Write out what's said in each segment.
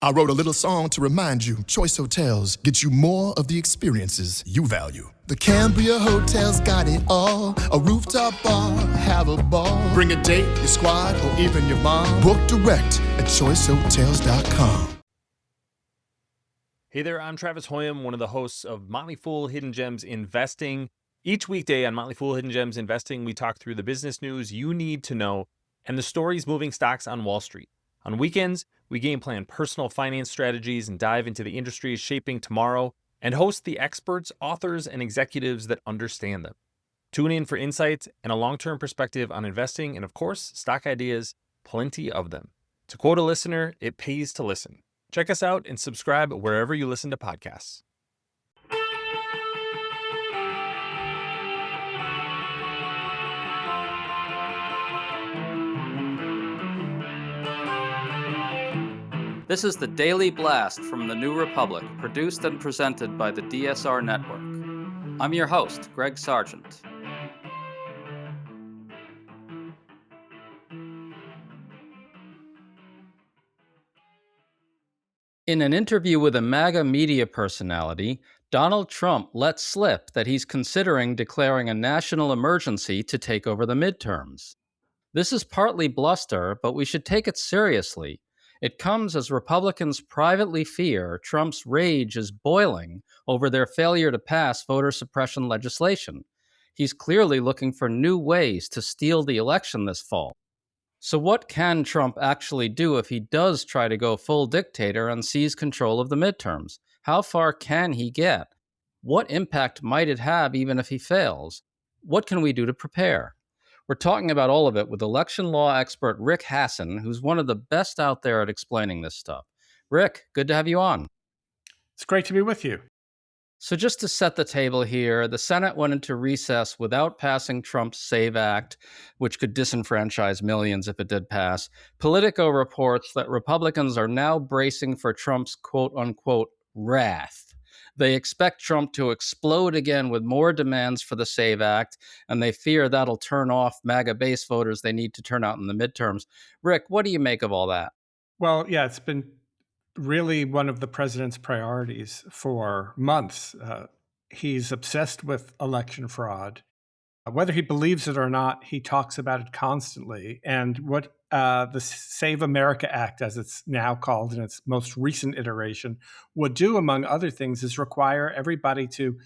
I wrote a little song to remind you, Choice Hotels get you more of the experiences you value. The Cambria Hotel's got it all. A rooftop bar, have a ball. Bring a date, your squad, or even your mom. Book direct at choicehotels.com. Hey there, I'm Travis Hoyam, one of the hosts of Motley Fool Hidden Gems Investing. Each weekday on Motley Fool Hidden Gems Investing, we talk through the business news you need to know and the stories moving stocks on Wall Street. On weekends, we game plan personal finance strategies and dive into the industries shaping tomorrow and host the experts, authors, and executives that understand them. Tune in for insights and a long-term perspective on investing and, of course, stock ideas, plenty of them. To quote a listener, it pays to listen. Check us out and subscribe wherever you listen to podcasts. This is the Daily Blast from the New Republic, produced and presented by the DSR Network. I'm your host, Greg Sargent. In an interview with a MAGA media personality, Donald Trump let slip that he's considering declaring a national emergency to take over the midterms. This is partly bluster, but we should take it seriously. It comes as Republicans privately fear Trump's rage is boiling over their failure to pass voter suppression legislation. He's clearly looking for new ways to steal the election this fall. So what can Trump actually do if he does try to go full dictator and seize control of the midterms? How far can he get? What impact might it have even if he fails? What can we do to prepare? We're talking about all of it with election law expert Rick Hasson, who's one of the best out there at explaining this stuff. Rick, good to have you on. It's great to be with you. So just to set the table here, the Senate went into recess without passing Trump's SAVE Act, which could disenfranchise millions if it did pass. Politico reports that Republicans are now bracing for Trump's quote-unquote wrath. They expect Trump to explode again with more demands for the SAVE Act, and they fear that'll turn off MAGA base voters they need to turn out in the midterms. Rick, what do you make of all that? Well, yeah, it's been really one of the president's priorities for months. He's obsessed with election fraud. Whether he believes it or not, he talks about it constantly. And what the Save America Act, as it's now called in its most recent iteration, would do, among other things, is require everybody to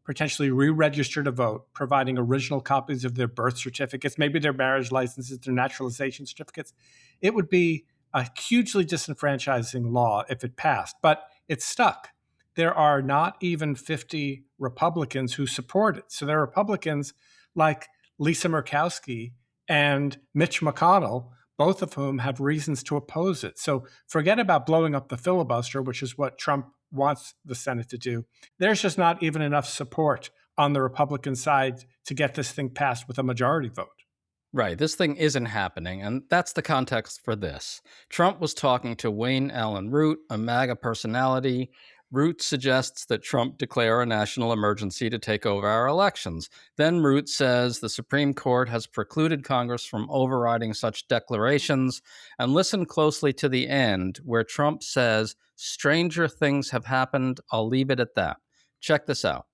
potentially re-register to vote, providing original copies of their birth certificates, maybe their marriage licenses, their naturalization certificates. It would be a hugely disenfranchising law if it passed, but it's stuck. There are not even 50 Republicans who support it. So there are Republicans like Lisa Murkowski and Mitch McConnell, both of whom have reasons to oppose it. So forget about blowing up the filibuster, which is what Trump wants the Senate to do. There's just not even enough support on the Republican side to get this thing passed with a majority vote. Right, this thing isn't happening, and that's the context for this. Trump was talking to Wayne Allen Root, a MAGA personality. Root suggests that Trump declare a national emergency to take over our elections. Then Root says the Supreme Court has precluded Congress from overriding such declarations. And listen closely to the end, where Trump says, "Stranger things have happened. I'll leave it at that." Check this out.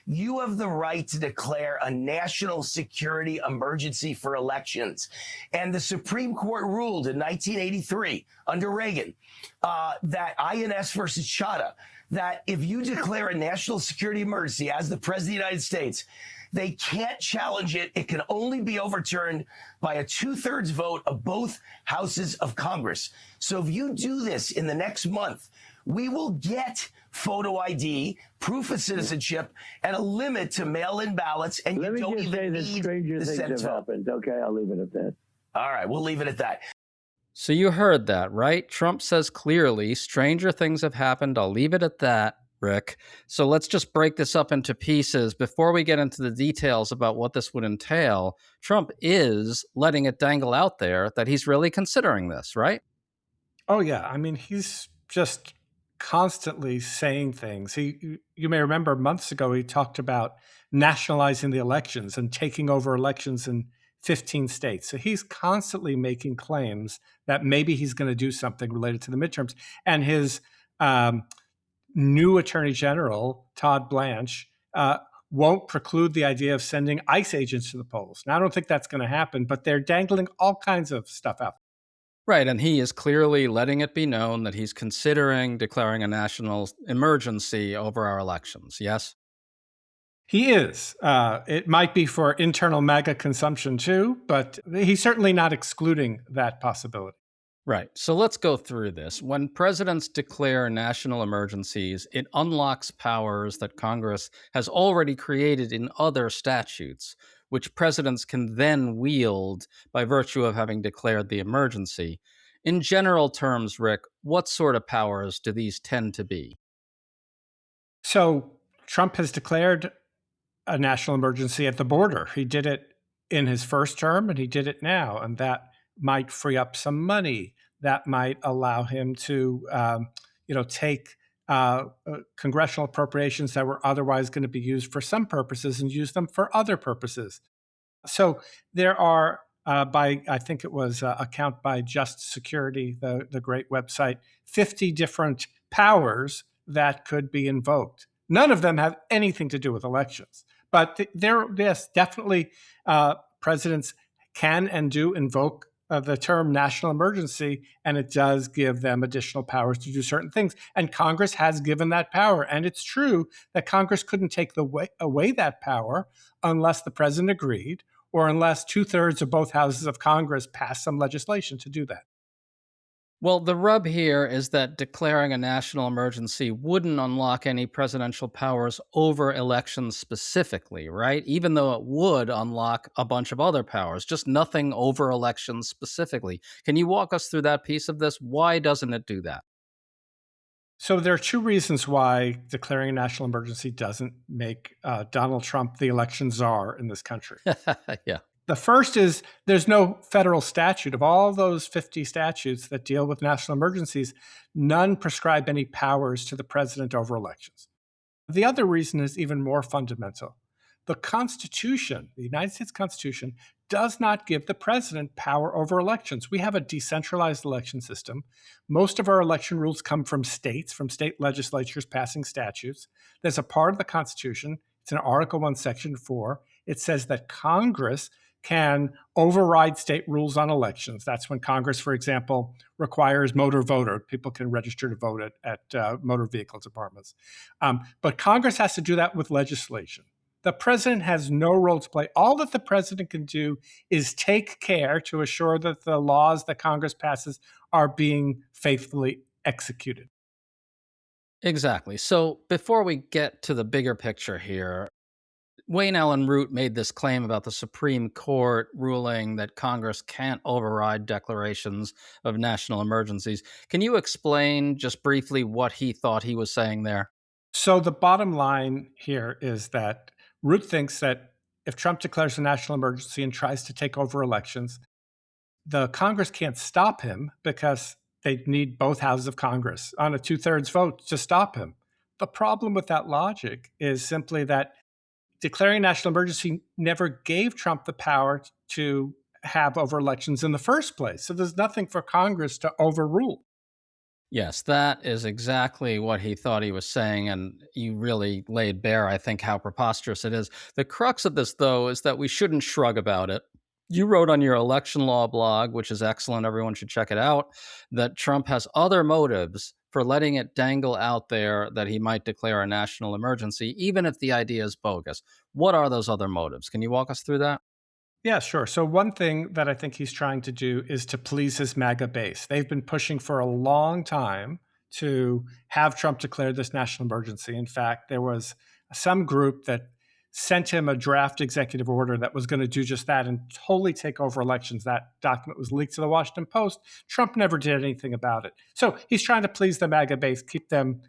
You have the right to declare a national security emergency for elections. And the Supreme Court ruled in 1983 under Reagan that INS versus Chadha, that if you declare a national security emergency as the President of the United States, they can't challenge it. It can only be overturned by a 2/3 vote of both houses of Congress. So if you do this in the next month, we will get photo ID, proof of citizenship, and a limit to mail-in ballots, and you don't even need the Senate vote. Happened. Okay, I'll leave it at that. All right, we'll leave it at that. So you heard that, right? Trump says clearly, stranger things have happened. I'll leave it at that, Rick. So let's just break this up into pieces. Before we get into the details about what this would entail, Trump is letting it dangle out there that he's really considering this, right? Oh, yeah. I mean, he's just constantly saying things. You may remember months ago, he talked about nationalizing the elections and taking over elections in 15 states. So he's constantly making claims that maybe he's going to do something related to the midterms. And his new Attorney General, Todd Blanche, won't preclude the idea of sending ICE agents to the polls. Now, I don't think that's going to happen, but they're dangling all kinds of stuff out. Right, and he is clearly letting it be known that he's considering declaring a national emergency over our elections, yes? He is. It might be for internal MAGA consumption too, but he's certainly not excluding that possibility. Right. So let's go through this. When presidents declare national emergencies, it unlocks powers that Congress has already created in other statutes, which presidents can then wield by virtue of having declared the emergency. In general terms, Rick, what sort of powers do these tend to be? So Trump has declared a national emergency at the border. He did it in his first term and he did it now. And that might free up some money. That might allow him to, take congressional appropriations that were otherwise going to be used for some purposes and use them for other purposes. So there are, I think it was a count by Just Security, the great website, 50 different powers that could be invoked. None of them have anything to do with elections. But yes, definitely presidents can and do invoke the term national emergency, and it does give them additional powers to do certain things. And Congress has given that power. And it's true that Congress couldn't take away that power unless the president agreed or unless 2/3 of both houses of Congress passed some legislation to do that. Well, the rub here is that declaring a national emergency wouldn't unlock any presidential powers over elections specifically, right? Even though it would unlock a bunch of other powers, just nothing over elections specifically. Can you walk us through that piece of this? Why doesn't it do that? So there are two reasons why declaring a national emergency doesn't make Donald Trump the election czar in this country. Yeah. The first is there's no federal statute. Of all those 50 statutes that deal with national emergencies, none prescribe any powers to the president over elections. The other reason is even more fundamental. The Constitution, the United States Constitution, does not give the president power over elections. We have a decentralized election system. Most of our election rules come from states, from state legislatures passing statutes. There's a part of the Constitution, it's in Article 1, Section 4. It says that Congress can override state rules on elections. That's when Congress, for example, requires motor voter. People can register to vote at motor vehicle departments. But Congress has to do that with legislation. The president has no role to play. All that the president can do is take care to assure that the laws that Congress passes are being faithfully executed. Exactly. So before we get to the bigger picture here, Wayne Allen Root made this claim about the Supreme Court ruling that Congress can't override declarations of national emergencies. Can you explain just briefly what he thought he was saying there? So the bottom line here is that Root thinks that if Trump declares a national emergency and tries to take over elections, the Congress can't stop him because they need both houses of Congress on a 2/3 vote to stop him. The problem with that logic is simply that declaring a national emergency never gave Trump the power to have over elections in the first place. So there's nothing for Congress to overrule. Yes, that is exactly what he thought he was saying, and you really laid bare, I think, how preposterous it is. The crux of this, though, is that we shouldn't shrug about it. You wrote on your election law blog, which is excellent, everyone should check it out, that Trump has other motives for letting it dangle out there that he might declare a national emergency, even if the idea is bogus. What are those other motives? Can you walk us through that? Yeah, sure. So one thing that I think he's trying to do is to please his MAGA base. They've been pushing for a long time to have Trump declare this national emergency. In fact, there was some group that sent him a draft executive order that was going to do just that and totally take over elections. That document was leaked to the Washington Post. Trump never did anything about it. So he's trying to please the MAGA base, keep them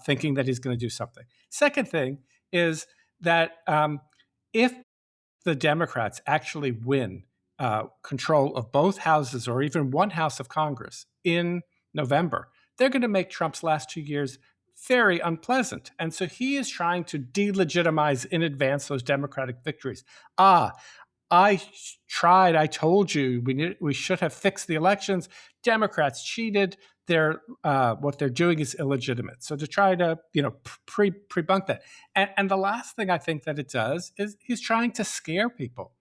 thinking that he's going to do something. Second thing is that if the Democrats actually win control of both houses or even one house of Congress in November, they're going to make Trump's last 2 years very unpleasant. And so he is trying to delegitimize in advance those Democratic victories. I told you we should have fixed the elections. Democrats cheated. What they're doing is illegitimate. So to try to pre-bunk that, and the last thing I think that it does is he's trying to scare people.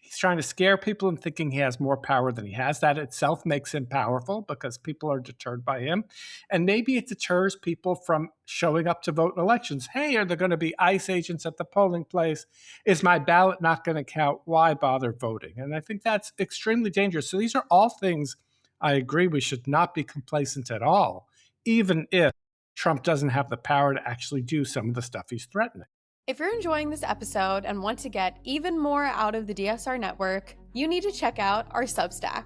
He's trying to scare people and thinking he has more power than he has. That itself makes him powerful because people are deterred by him. And maybe it deters people from showing up to vote in elections. Hey, are there going to be ICE agents at the polling place? Is my ballot not going to count? Why bother voting? And I think that's extremely dangerous. So these are all things I agree we should not be complacent at all, even if Trump doesn't have the power to actually do some of the stuff he's threatening. If you're enjoying this episode and want to get even more out of the DSR network, you need to check out our Substack.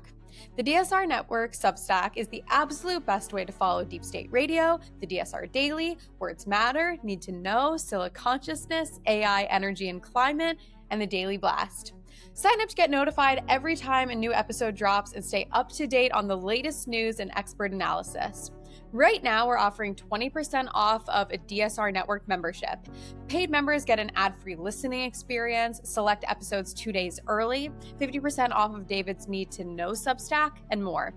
The DSR Network Substack is the absolute best way to follow Deep State Radio, the DSR Daily, Words Matter, Need to Know, Scylla Consciousness, AI, Energy and Climate, and the Daily Blast. Sign up to get notified every time a new episode drops and stay up to date on the latest news and expert analysis. Right now, we're offering 20% off of a DSR Network membership. Paid members get an ad-free listening experience, select episodes 2 days early, 50% off of David's Need to Know Substack, and more.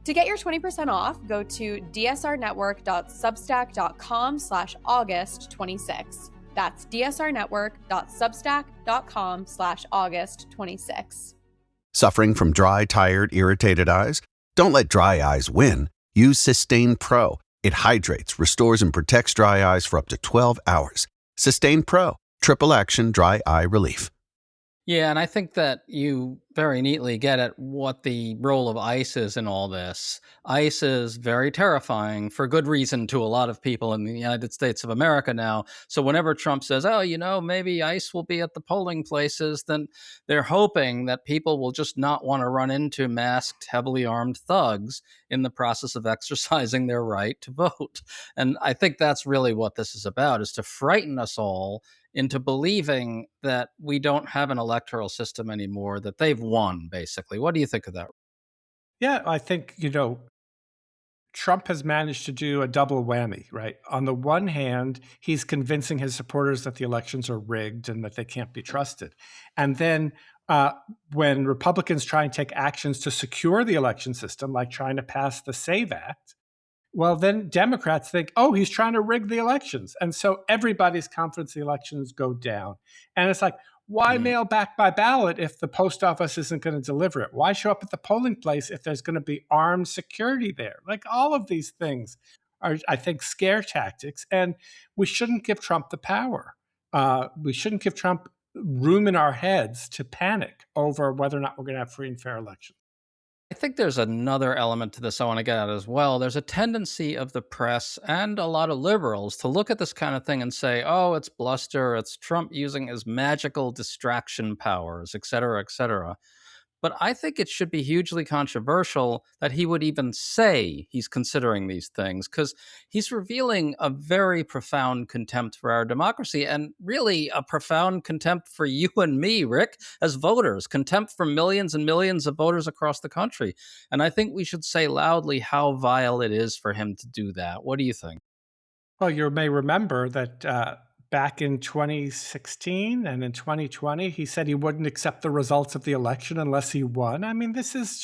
To get your 20% off, go to dsrnetwork.substack.com/August26. That's dsrnetwork.substack.com/August26. Suffering from dry, tired, irritated eyes? Don't let dry eyes win. Use Systane Pro. It hydrates, restores, and protects dry eyes for up to 12 hours. Systane Pro. Triple action dry eye relief. Yeah, and I think that you very neatly get at what the role of ICE is in all this. ICE is very terrifying for good reason to a lot of people in the United States of America now. So whenever Trump says, oh, maybe ICE will be at the polling places, then they're hoping that people will just not want to run into masked, heavily armed thugs in the process of exercising their right to vote. And I think that's really what this is about, is to frighten us all into believing that we don't have an electoral system anymore, that they've won, basically. What do you think of that? Yeah, I think, Trump has managed to do a double whammy, right? On the one hand, he's convincing his supporters that the elections are rigged and that they can't be trusted. And then when Republicans try and take actions to secure the election system, like trying to pass the SAVE Act, well, then Democrats think, oh, he's trying to rig the elections. And so everybody's confidence in the elections go down. And it's like, why mail back by ballot if the post office isn't going to deliver it? Why show up at the polling place if there's going to be armed security there? Like, all of these things are, I think, scare tactics. And we shouldn't give Trump the power. We shouldn't give Trump room in our heads to panic over whether or not we're going to have free and fair elections. I think there's another element to this I want to get at as well. There's a tendency of the press and a lot of liberals to look at this kind of thing and say, oh, it's bluster, it's Trump using his magical distraction powers, et cetera, et cetera. But I think it should be hugely controversial that he would even say he's considering these things, because he's revealing a very profound contempt for our democracy, and really a profound contempt for you and me, Rick, as voters, contempt for millions and millions of voters across the country. And I think we should say loudly how vile it is for him to do that. What do you think? Well, you may remember that back in 2016 and in 2020, he said he wouldn't accept the results of the election unless he won. I mean, this is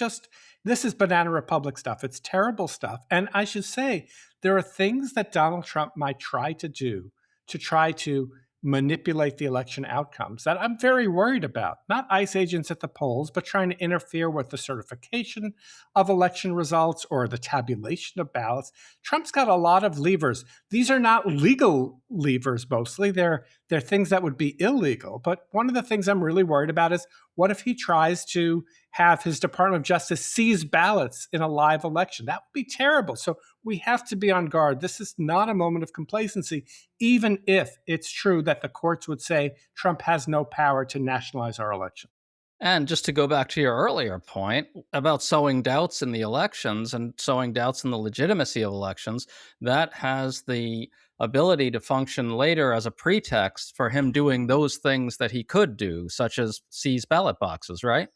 banana republic stuff. It's terrible stuff. And I should say, there are things that Donald Trump might try to do to try to manipulate the election outcomes that I'm very worried about. Not ICE agents at the polls, but trying to interfere with the certification of election results or the tabulation of ballots. Trump's got a lot of levers. These are not legal levers mostly. They're things that would be illegal. But one of the things I'm really worried about is, what if he tries to have his Department of Justice seize ballots in a live election? That would be terrible. So we have to be on guard. This is not a moment of complacency, even if it's true that the courts would say Trump has no power to nationalize our election. And just to go back to your earlier point about sowing doubts in the elections and sowing doubts in the legitimacy of elections, that has the ability to function later as a pretext for him doing those things that he could do, such as seize ballot boxes, right?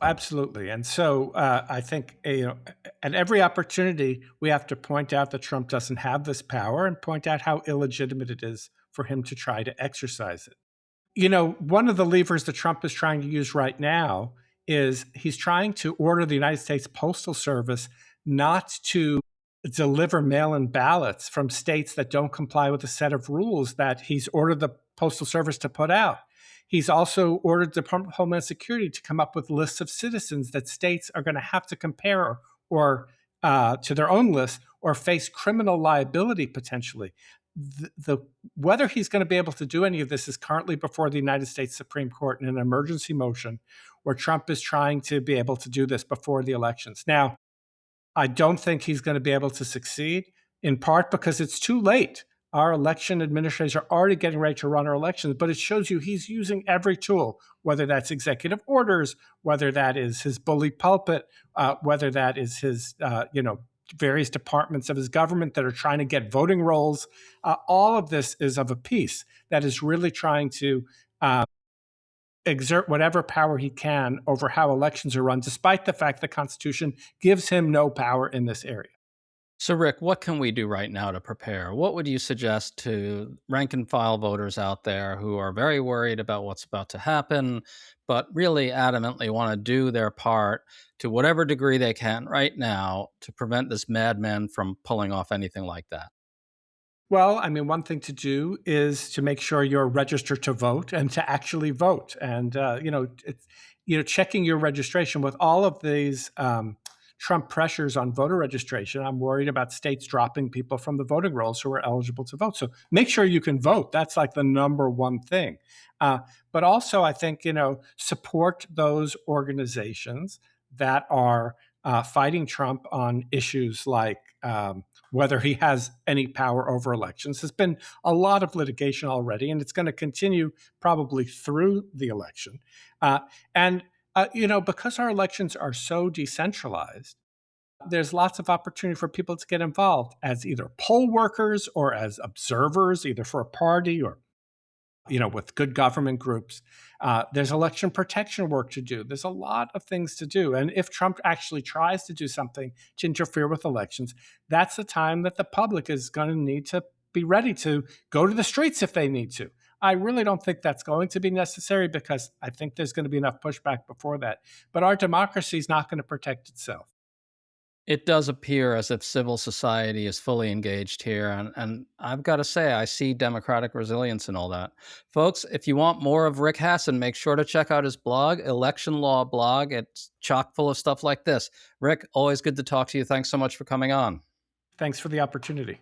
Absolutely. And so I think at every opportunity, we have to point out that Trump doesn't have this power and point out how illegitimate it is for him to try to exercise it. one of the levers that Trump is trying to use right now is he's trying to order the United States Postal Service not to deliver mail-in ballots from states that don't comply with a set of rules that he's ordered the Postal Service to put out. He's also ordered the Department of Homeland Security to come up with lists of citizens that states are going to have to compare or to their own list or face criminal liability potentially. Whether he's going to be able to do any of this is currently before the United States Supreme Court in an emergency motion where Trump is trying to be able to do this before the elections. Now, I don't think he's going to be able to succeed, in part because it's too late. Our election administrators are already getting ready to run our elections, but it shows you he's using every tool, whether that's executive orders, whether that is his bully pulpit, whether that is his, various departments of his government that are trying to get voting rolls. All of this is of a piece that is really trying to exert whatever power he can over how elections are run, despite the fact the Constitution gives him no power in this area. So, Rick, what can we do right now to prepare? What would you suggest to rank and file voters out there who are very worried about what's about to happen, but really adamantly want to do their part to whatever degree they can right now to prevent this madman from pulling off anything like that? Well, I mean, one thing to do is to make sure you're registered to vote and to actually vote. And, checking your registration with all of these Trump pressures on voter registration. I'm worried about states dropping people from the voting rolls who are eligible to vote. So make sure you can vote. That's like the number one thing. But also, I think, support those organizations that are fighting Trump on issues like whether he has any power over elections. There's been a lot of litigation already, and it's going to continue probably through the election. Because our elections are so decentralized, there's lots of opportunity for people to get involved as either poll workers or as observers, either for a party or with good government groups. There's election protection work to do. There's a lot of things to do. And if Trump actually tries to do something to interfere with elections, that's the time that the public is going to need to be ready to go to the streets if they need to. I really don't think that's going to be necessary because I think there's going to be enough pushback before that. But our democracy is not going to protect itself. It does appear as if civil society is fully engaged here. And I've got to say, I see democratic resilience in all that. Folks, if you want more of Rick Hasson, make sure to check out his blog, Election Law Blog. It's chock full of stuff like this. Rick, always good to talk to you. Thanks so much for coming on. Thanks for the opportunity.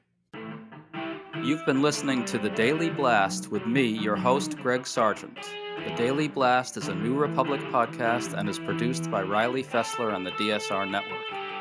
You've been listening to The Daily Blast with me, your host, Greg Sargent. The Daily Blast is a New Republic podcast and is produced by Riley Fessler and the DSR Network.